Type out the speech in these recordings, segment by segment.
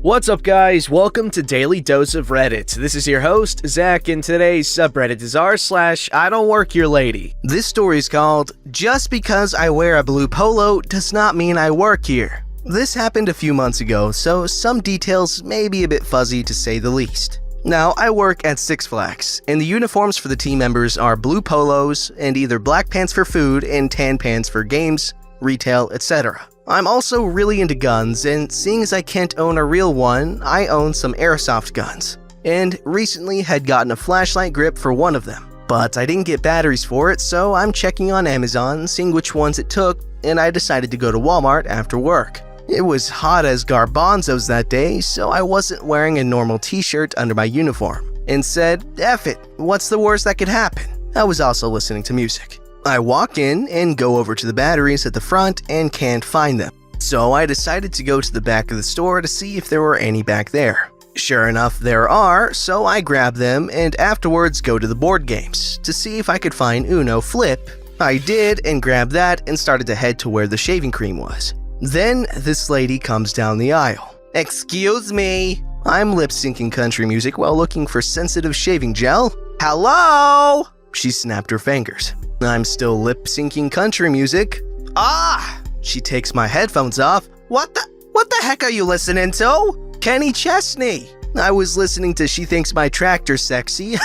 What's up, guys? Welcome to Daily Dose of Reddit. This is your host, Zach, and today's subreddit is r/IDontWorkHereLady. This story is called, "Just because I wear a blue polo does not mean I work here." This happened a few months ago, so some details may be a bit fuzzy to say the least. Now, I work at Six Flags, and the uniforms for the team members are blue polos and either black pants for food and tan pants for games, retail, etc. I'm also really into guns, and seeing as I can't own a real one, I own some airsoft guns, and recently had gotten a flashlight grip for one of them. But I didn't get batteries for it, so I'm checking on Amazon, seeing which ones it took, and I decided to go to Walmart after work. It was hot as garbanzos that day, so I wasn't wearing a normal t-shirt under my uniform, and said, "F it, what's the worst that could happen?" I was also listening to music. I walk in and go over to the batteries at the front and can't find them. So I decided to go to the back of the store to see if there were any back there. Sure enough, there are, so I grab them and afterwards go to the board games to see if I could find Uno Flip. I did and grabbed that and started to head to where the shaving cream was. Then this lady comes down the aisle. "Excuse me." I'm lip-syncing country music while looking for sensitive shaving gel. "Hello?" She snapped her fingers. I'm still lip-syncing country music. "Ah!" She takes my headphones off. What the heck are you listening to?" "Kenny Chesney." I was listening to She Thinks My Tractor's Sexy.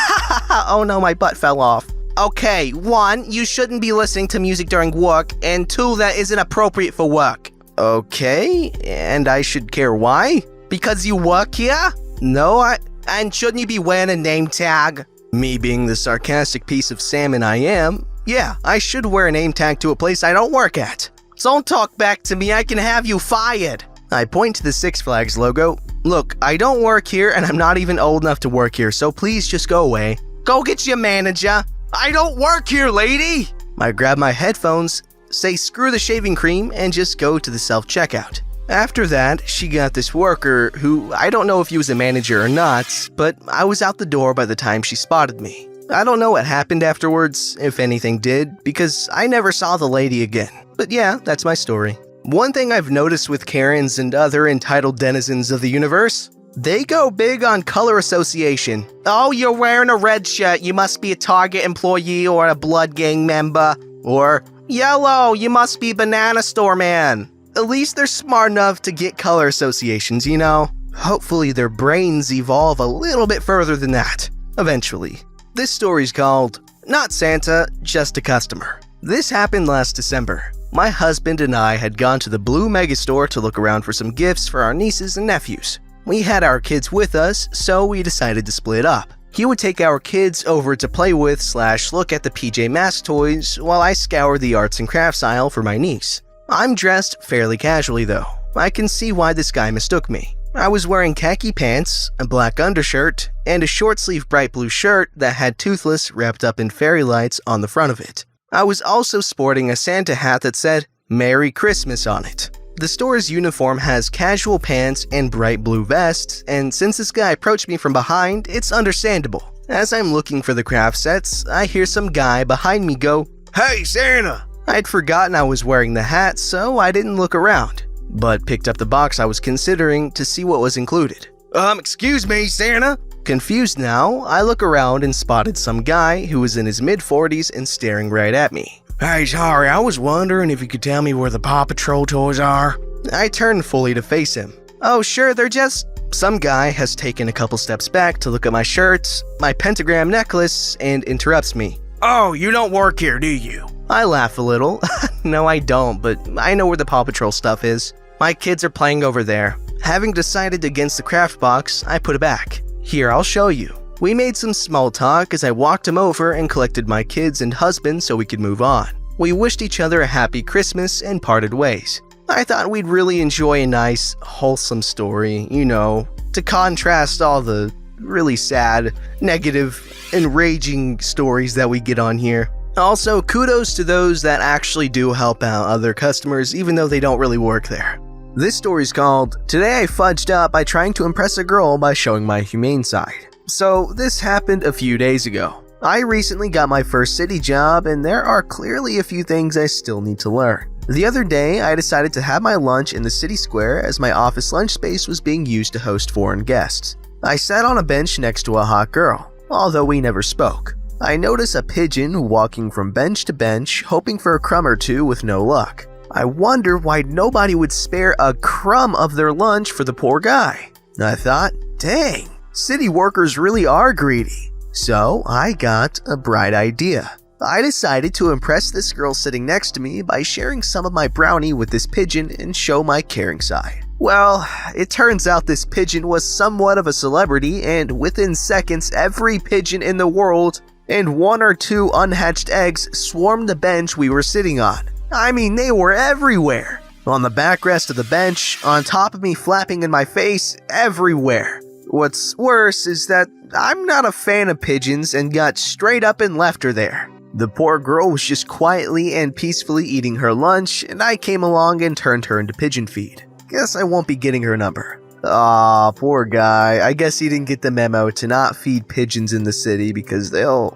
Oh no, my butt fell off. "Okay, 1, you shouldn't be listening to music during work, and 2, that isn't appropriate for work." "Okay, and I should care why?" "Because you work here?" "No, and shouldn't you be wearing a name tag?" Me being the sarcastic piece of salmon I am, yeah, I should wear a name tag to a place I don't work at. "Don't talk back to me, I can have you fired." I point to the Six Flags logo. "Look, I don't work here and I'm not even old enough to work here, so please just go away." "Go get your manager." "I don't work here, lady." I grab my headphones, say screw the shaving cream, and just go to the self-checkout. After that, she got this worker who, I don't know if he was a manager or not, but I was out the door by the time she spotted me. I don't know what happened afterwards, if anything did, because I never saw the lady again. But yeah, that's my story. One thing I've noticed with Karens and other entitled denizens of the universe, they go big on color association. "Oh, you're wearing a red shirt, you must be a Target employee or a Blood Gang member." Or, "Yellow, you must be Banana Store man." At least they're smart enough to get color associations, you know? Hopefully their brains evolve a little bit further than that, eventually. This story's called, "Not Santa, Just a Customer." This happened last December. My husband and I had gone to the Blue Megastore to look around for some gifts for our nieces and nephews. We had our kids with us, so we decided to split up. He would take our kids over to play with / look at the PJ Masks toys while I scoured the arts and crafts aisle for my niece. I'm dressed fairly casually though. I can see why this guy mistook me. I was wearing khaki pants, a black undershirt, and a short-sleeve bright blue shirt that had Toothless wrapped up in fairy lights on the front of it. I was also sporting a Santa hat that said, "Merry Christmas" on it. The store's uniform has casual pants and bright blue vests, and since this guy approached me from behind, it's understandable. As I'm looking for the craft sets, I hear some guy behind me go, "Hey, Santa!" I'd forgotten I was wearing the hat, so I didn't look around, but picked up the box I was considering to see what was included. Excuse me, Santa?" Confused now, I look around and spotted some guy who was in his mid-40s and staring right at me. "Hey, sorry, I was wondering if you could tell me where the Paw Patrol toys are." I turn fully to face him. "Oh, sure, they're just..." Some guy has taken a couple steps back to look at my shirts, my pentagram necklace, and interrupts me. "Oh, you don't work here, do you?" I laugh a little. No, I don't, but I know where the Paw Patrol stuff is. My kids are playing over there. Having decided against the craft box, I put it back. "Here, I'll show you." We made some small talk as I walked him over and collected my kids and husband so we could move on. We wished each other a happy Christmas and parted ways. I thought we'd really enjoy a nice, wholesome story, you know, to contrast all the really sad, negative, enraging stories that we get on here. Also, kudos to those that actually do help out other customers even though they don't really work there. This story's called, "Today I fudged up by trying to impress a girl by showing my humane side." So this happened a few days ago. I recently got my first city job and there are clearly a few things I still need to learn. The other day, I decided to have my lunch in the city square as my office lunch space was being used to host foreign guests. I sat on a bench next to a hot girl, although we never spoke. I notice a pigeon walking from bench to bench, hoping for a crumb or two with no luck. I wonder why nobody would spare a crumb of their lunch for the poor guy. I thought, dang, city workers really are greedy. So I got a bright idea. I decided to impress this girl sitting next to me by sharing some of my brownie with this pigeon and show my caring side. Well, it turns out this pigeon was somewhat of a celebrity, and within seconds every pigeon in the world and 1 or 2 unhatched eggs swarmed the bench we were sitting on. I mean, they were everywhere. On the backrest of the bench, on top of me, flapping in my face, everywhere. What's worse is that I'm not a fan of pigeons and got straight up and left her there. The poor girl was just quietly and peacefully eating her lunch, and I came along and turned her into pigeon feed. Guess I won't be getting her number. Aw, poor guy. I guess he didn't get the memo to not feed pigeons in the city because they'll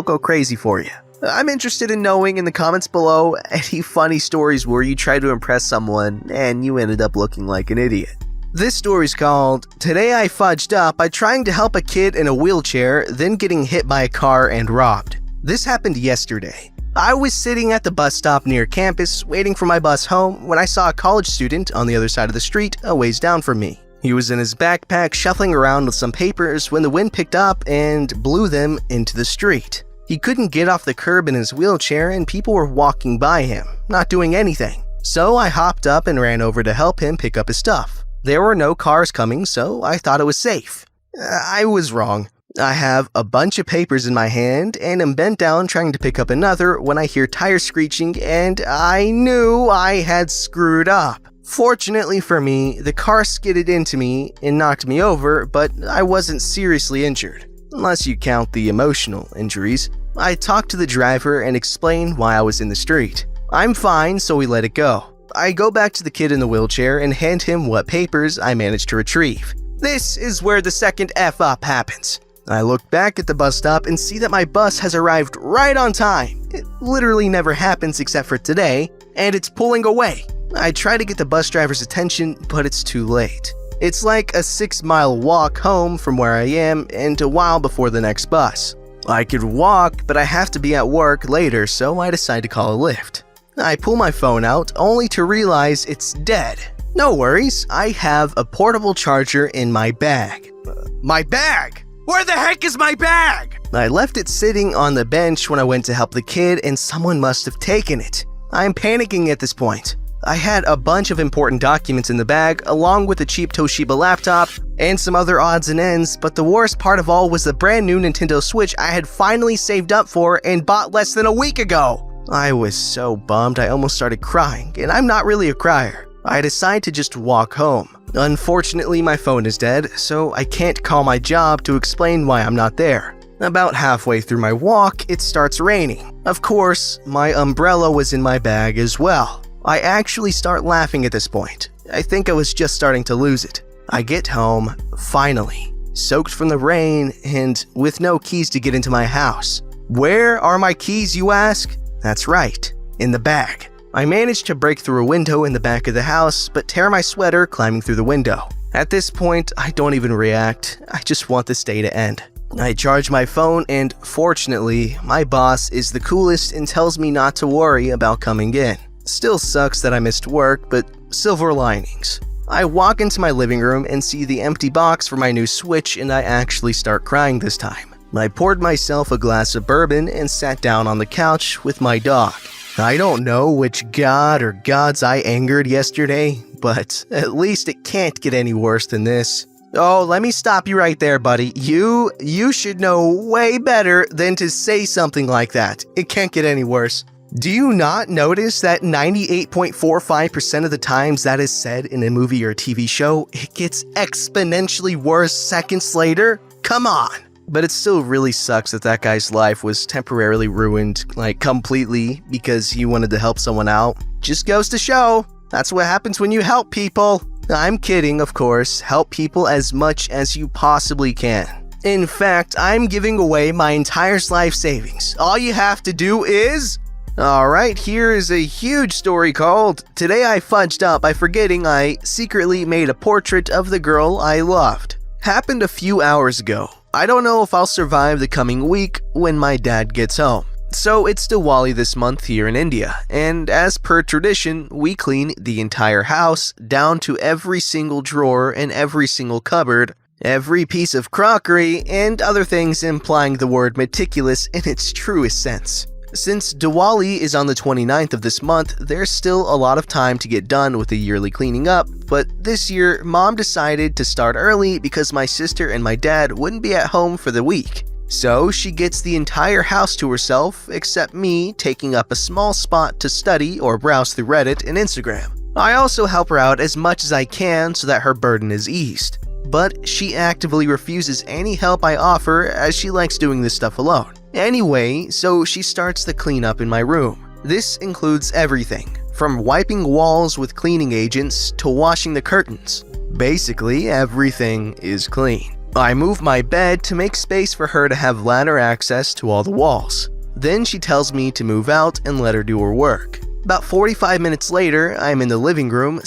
go crazy for you. I'm interested in knowing in the comments below any funny stories where you tried to impress someone and you ended up looking like an idiot. This story's called, Today I Fudged Up by Trying to Help a Kid in a Wheelchair, Then Getting Hit by a Car and Robbed. This happened yesterday. I was sitting at the bus stop near campus waiting for my bus home when I saw a college student on the other side of the street a ways down from me. He was in his backpack shuffling around with some papers when the wind picked up and blew them into the street. He couldn't get off the curb in his wheelchair and people were walking by him, not doing anything. So I hopped up and ran over to help him pick up his stuff. There were no cars coming, so I thought it was safe. I was wrong. I have a bunch of papers in my hand and am bent down trying to pick up another when I hear tires screeching and I knew I had screwed up. Fortunately for me, the car skidded into me and knocked me over, but I wasn't seriously injured, unless you count the emotional injuries. I talked to the driver and explained why I was in the street. I'm fine, so we let it go. I go back to the kid in the wheelchair and hand him what papers I managed to retrieve. This is where the second F up happens. I look back at the bus stop and see that my bus has arrived right on time. It literally never happens except for today, and it's pulling away. I try to get the bus driver's attention, but it's too late. It's like a 6-mile walk home from where I am and a while before the next bus. I could walk, but I have to be at work later, so I decide to call a Lyft. I pull my phone out, only to realize it's dead. No worries, I have a portable charger in my bag. My bag? Where the heck is my bag? I left it sitting on the bench when I went to help the kid and someone must have taken it. I'm panicking at this point. I had a bunch of important documents in the bag, along with a cheap Toshiba laptop and some other odds and ends, but the worst part of all was the brand new Nintendo Switch I had finally saved up for and bought less than a week ago. I was so bummed I almost started crying, and I'm not really a crier. I decide to just walk home. Unfortunately, my phone is dead, so I can't call my job to explain why I'm not there. About halfway through my walk, it starts raining. Of course, my umbrella was in my bag as well. I actually start laughing at this point. I think I was just starting to lose it. I get home, finally, soaked from the rain and with no keys to get into my house. Where are my keys, you ask? That's right, in the bag. I managed to break through a window in the back of the house, but tear my sweater climbing through the window. At this point, I don't even react. I just want this day to end. I charge my phone and, fortunately, my boss is the coolest and tells me not to worry about coming in. Still sucks that I missed work, but silver linings. I walk into my living room and see the empty box for my new Switch and I actually start crying this time. I poured myself a glass of bourbon and sat down on the couch with my dog. I don't know which god or gods I angered yesterday, but at least it can't get any worse than this. Oh, let me stop you right there, buddy. You should know way better than to say something like that. It can't get any worse. Do you not notice that 98.45% of the times that is said in a movie or a TV show, it gets exponentially worse seconds later? Come on! But it still really sucks that that guy's life was temporarily ruined, like completely, because he wanted to help someone out. Just goes to show, that's what happens when you help people. I'm kidding, of course. Help people as much as you possibly can. In fact, I'm giving away my entire life savings. All you have to do is... Alright, here is a huge story called Today I Fudged Up by Forgetting I Secretly Made a Portrait of the Girl I Loved. Happened a few hours ago. I don't know if I'll survive the coming week when my dad gets home. So it's Diwali this month here in India, and as per tradition, we clean the entire house down to every single drawer and every single cupboard, every piece of crockery, and other things implying the word meticulous in its truest sense. Since Diwali is on the 29th of this month, there's still a lot of time to get done with the yearly cleaning up, but this year, Mom decided to start early because my sister and my dad wouldn't be at home for the week. So she gets the entire house to herself, except me taking up a small spot to study or browse through Reddit and Instagram. I also help her out as much as I can so that her burden is eased. But she actively refuses any help I offer as she likes doing this stuff alone. Anyway, so she starts the cleanup in my room. This includes everything, from wiping walls with cleaning agents to washing the curtains. Basically, everything is clean. I move my bed to make space for her to have ladder access to all the walls. Then she tells me to move out and let her do her work. About 45 minutes later, I'm in the living room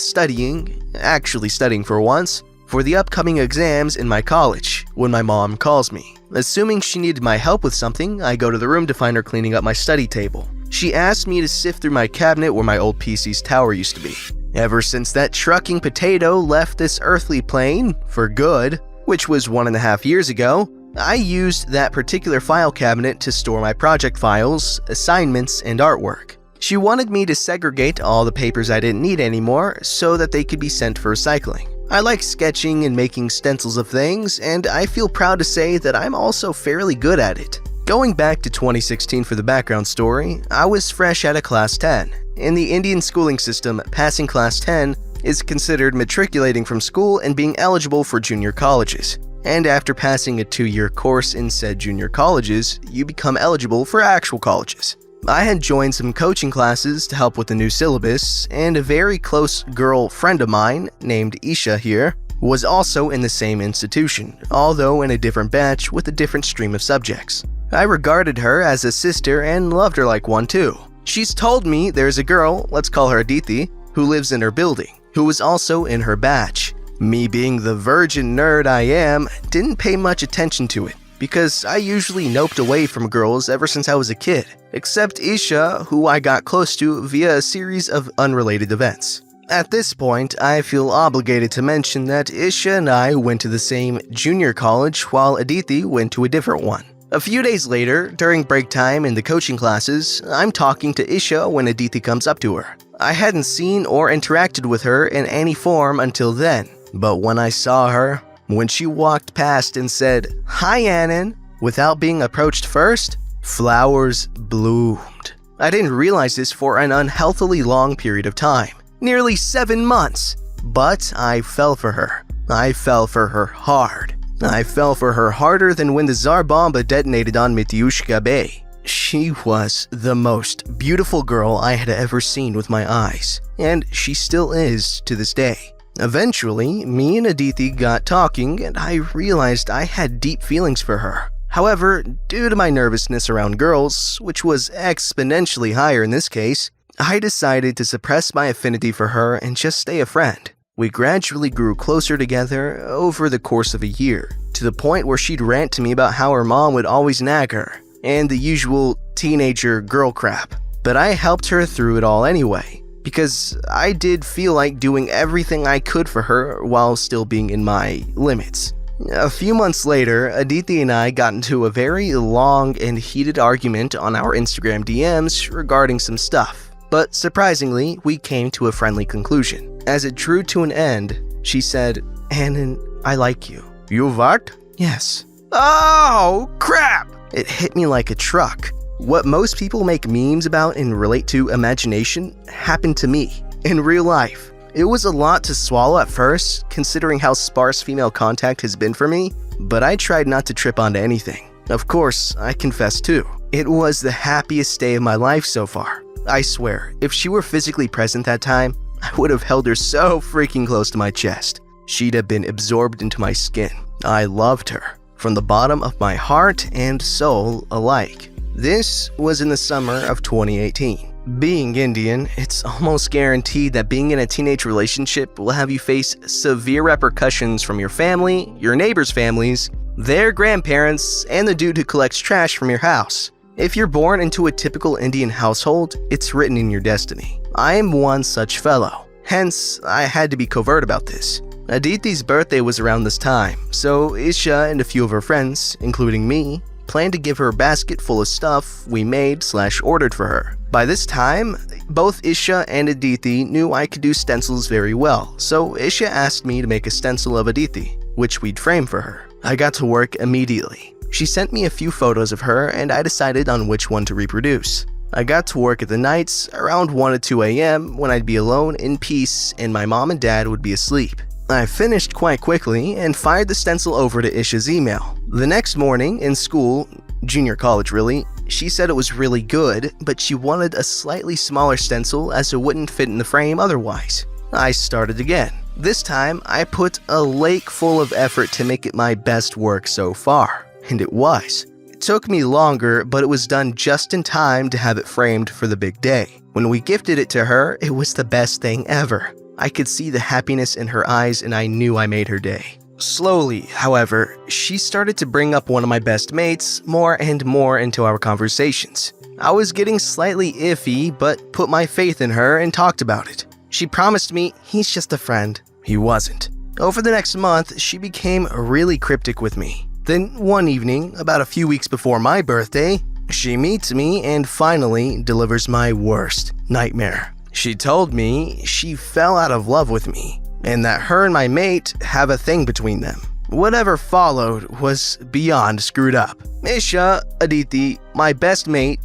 actually studying for once, for the upcoming exams in my college, when my mom calls me. Assuming she needed my help with something, I go to the room to find her cleaning up my study table. She asked me to sift through my cabinet where my old PC's tower used to be. Ever since that trucking potato left this earthly plane, for good, which was 1.5 years ago, I used that particular file cabinet to store my project files, assignments, and artwork. She wanted me to segregate all the papers I didn't need anymore so that they could be sent for recycling. I like sketching and making stencils of things, and I feel proud to say that I'm also fairly good at it. Going back to 2016 for the background story, I was fresh out of Class 10. In the Indian schooling system, passing Class 10 is considered matriculating from school and being eligible for junior colleges. And after passing a 2-year course in said junior colleges, you become eligible for actual colleges. I had joined some coaching classes to help with the new syllabus, and a very close girl friend of mine, named Isha here, was also in the same institution, although in a different batch with a different stream of subjects. I regarded her as a sister and loved her like one too. She's told me there's a girl, let's call her Aditi, who lives in her building, who was also in her batch. Me being the virgin nerd I am, didn't pay much attention to it, because I usually noped away from girls ever since I was a kid, except Isha, who I got close to via a series of unrelated events. At this point, I feel obligated to mention that Isha and I went to the same junior college while Aditi went to a different one. A few days later, during break time in the coaching classes, I'm talking to Isha when Aditi comes up to her. I hadn't seen or interacted with her in any form until then, but when I saw her, when she walked past and said, "Hi Anand," without being approached first, flowers bloomed. I didn't realize this for an unhealthily long period of time, nearly 7 months, but I fell for her. I fell for her hard. I fell for her harder than when the Tsar Bomba detonated on Mityushka Bay. She was the most beautiful girl I had ever seen with my eyes, and she still is to this day. Eventually, me and Aditi got talking, and I realized I had deep feelings for her. However, due to my nervousness around girls, which was exponentially higher in this case, I decided to suppress my affinity for her and just stay a friend. We gradually grew closer together over the course of a year, to the point where she'd rant to me about how her mom would always nag her, and the usual teenager girl crap. But I helped her through it all anyway, because I did feel like doing everything I could for her while still being in my limits. A few months later, Aditi and I got into a very long and heated argument on our Instagram DMs regarding some stuff. But surprisingly, we came to a friendly conclusion. As it drew to an end, she said, "Anand, I like you." "You what?" "Yes." Oh, crap! It hit me like a truck. What most people make memes about and relate to imagination happened to me, in real life. It was a lot to swallow at first, considering how sparse female contact has been for me, but I tried not to trip onto anything. Of course, I confess too. It was the happiest day of my life so far. I swear, if she were physically present that time, I would have held her so freaking close to my chest. She'd have been absorbed into my skin. I loved her, from the bottom of my heart and soul alike. This was in the summer of 2018. Being Indian, it's almost guaranteed that being in a teenage relationship will have you face severe repercussions from your family, your neighbors' families, their grandparents, and the dude who collects trash from your house. If you're born into a typical Indian household, it's written in your destiny. I am one such fellow. Hence, I had to be covert about this. Aditi's birthday was around this time, so Isha and a few of her friends, including me, planned to give her a basket full of stuff we made/ordered for her. By this time, both Isha and Aditi knew I could do stencils very well, so Isha asked me to make a stencil of Aditi, which we'd frame for her. I got to work immediately. She sent me a few photos of her and I decided on which one to reproduce. I got to work at the nights around 1 to 2 a.m. when I'd be alone in peace and my mom and dad would be asleep. I finished quite quickly and fired the stencil over to Isha's email. The next morning in school, junior college really, she said it was really good, but she wanted a slightly smaller stencil as it wouldn't fit in the frame otherwise. I started again. This time, I put a lake full of effort to make it my best work so far, and it was. It took me longer, but it was done just in time to have it framed for the big day. When we gifted it to her, it was the best thing ever. I could see the happiness in her eyes and I knew I made her day. Slowly, however, she started to bring up one of my best mates more and more into our conversations. I was getting slightly iffy, but put my faith in her and talked about it. She promised me he's just a friend. He wasn't. Over the next month, she became really cryptic with me. Then one evening, about a few weeks before my birthday, she meets me and finally delivers my worst nightmare. She told me she fell out of love with me, and that her and my mate have a thing between them. Whatever followed was beyond screwed up. Isha, Aditi, my best mate,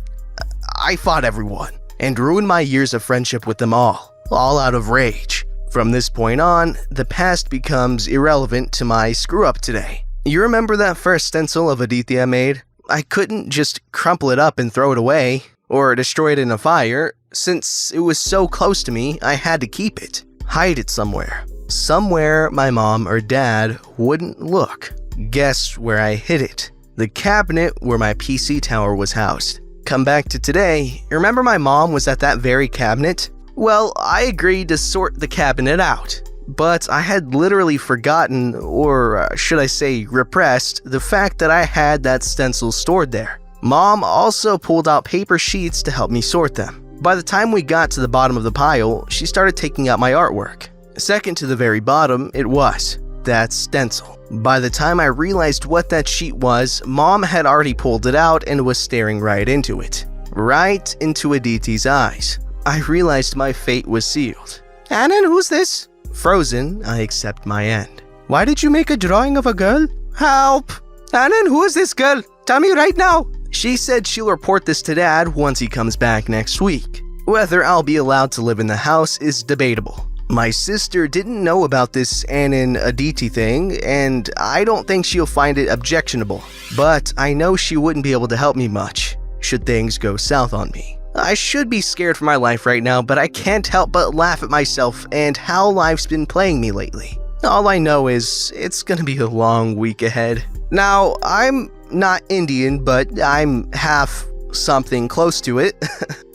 I fought everyone, and ruined my years of friendship with them all out of rage. From this point on, the past becomes irrelevant to my screw-up today. You remember that first stencil of Aditi I made? I couldn't just crumple it up and throw it away, or destroy it in a fire. Since it was so close to me, I had to keep it. Hide it somewhere. Somewhere my mom or dad wouldn't look. Guess where I hid it? The cabinet where my PC tower was housed. Come back to today, remember my mom was at that very cabinet? Well, I agreed to sort the cabinet out. But I had literally forgotten, or should I say repressed, the fact that I had that stencil stored there. Mom also pulled out paper sheets to help me sort them. By the time we got to the bottom of the pile, she started taking out my artwork. Second to the very bottom, it was that stencil. By the time I realized what that sheet was, Mom had already pulled it out and was staring right into it. Right into Aditi's eyes. I realized my fate was sealed. Anand, who's this? Frozen, I accept my end. Why did you make a drawing of a girl? Help! Anand, who is this girl? Tell me right now! She said she'll report this to Dad once he comes back next week. Whether I'll be allowed to live in the house is debatable. My sister didn't know about this Anand Aditi thing, and I don't think she'll find it objectionable. But I know she wouldn't be able to help me much, should things go south on me. I should be scared for my life right now, but I can't help but laugh at myself and how life's been playing me lately. All I know is it's gonna be a long week ahead. Now, I'm not Indian, but I'm half something close to it.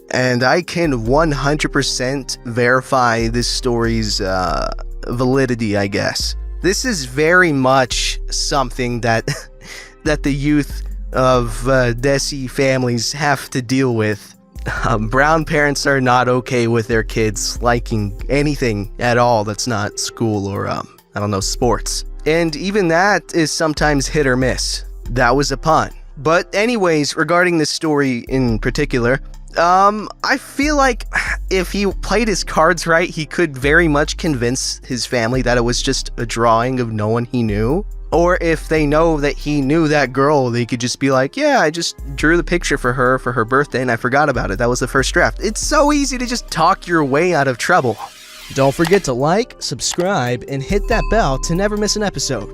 And I can 100% verify this story's validity, I guess. This is very much something that that the youth of Desi families have to deal with. Brown parents are not okay with their kids liking anything at all that's not school or, sports. And even that is sometimes hit or miss. That was a pun. But anyways, regarding this story in particular, I feel like if he played his cards right, he could very much convince his family that it was just a drawing of no one he knew. Or if they know that he knew that girl, they could just be like, yeah, I just drew the picture for her birthday and I forgot about it. That was the first draft. It's so easy to just talk your way out of trouble. Don't forget to like, subscribe, and hit that bell to never miss an episode.